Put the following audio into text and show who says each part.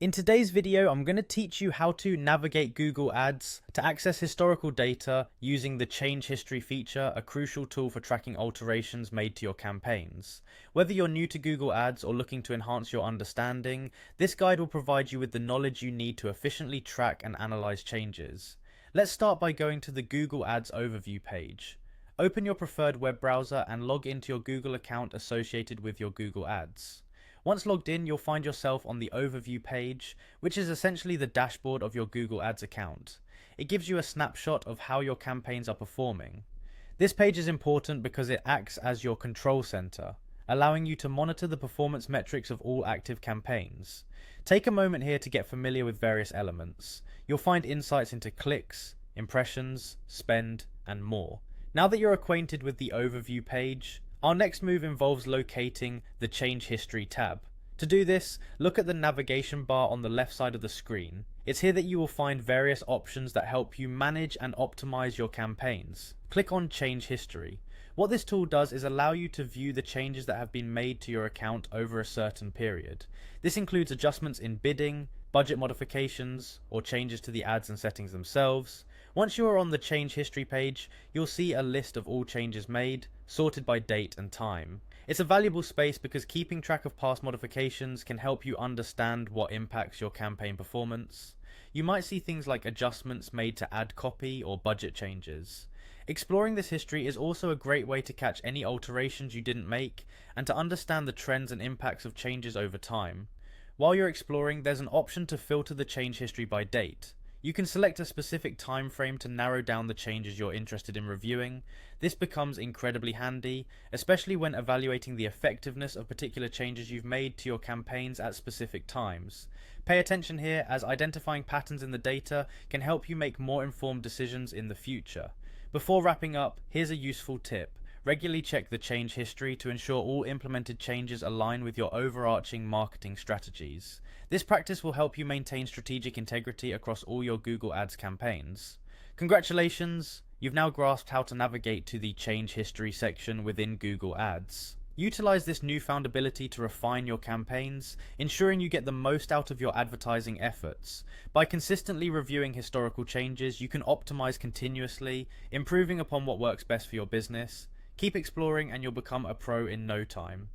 Speaker 1: In today's video, I'm going to teach you how to navigate Google Ads to access historical data using the Change History feature, a crucial tool for tracking alterations made to your campaigns. Whether you're new to Google Ads or looking to enhance your understanding, this guide will provide you with the knowledge you need to efficiently track and analyze changes. Let's start by going to the Google Ads overview page. Open your preferred web browser and log into your Google account associated with your Google Ads. Once logged in, you'll find yourself on the overview page, which is essentially the dashboard of your Google Ads account. It gives you a snapshot of how your campaigns are performing. This page is important because it acts as your control center, allowing you to monitor the performance metrics of all active campaigns. Take a moment here to get familiar with various elements. You'll find insights into clicks, impressions, spend, and more. Now that you're acquainted with the overview page, our next move involves locating the Change History tab. To do this, look at the navigation bar on the left side of the screen. It's here that you will find various options that help you manage and optimize your campaigns. Click on Change History. What this tool does is allow you to view the changes that have been made to your account over a certain period. This includes adjustments in bidding, budget modifications, or changes to the ads and settings themselves. Once you are on the Change History page, you'll see a list of all changes made, sorted by date and time. It's a valuable space because keeping track of past modifications can help you understand what impacts your campaign performance. You might see things like adjustments made to ad copy or budget changes. Exploring this history is also a great way to catch any alterations you didn't make and to understand the trends and impacts of changes over time. While you're exploring, there's an option to filter the change history by date. You can select a specific time frame to narrow down the changes you're interested in reviewing. This becomes incredibly handy, especially when evaluating the effectiveness of particular changes you've made to your campaigns at specific times. Pay attention here, as identifying patterns in the data can help you make more informed decisions in the future. Before wrapping up, here's a useful tip. Regularly check the change history to ensure all implemented changes align with your overarching marketing strategies. This practice will help you maintain strategic integrity across all your Google Ads campaigns. Congratulations! You've now grasped how to navigate to the Change History section within Google Ads. Utilize this newfound ability to refine your campaigns, ensuring you get the most out of your advertising efforts. By consistently reviewing historical changes, you can optimize continuously, improving upon what works best for your business. Keep exploring and you'll become a pro in no time.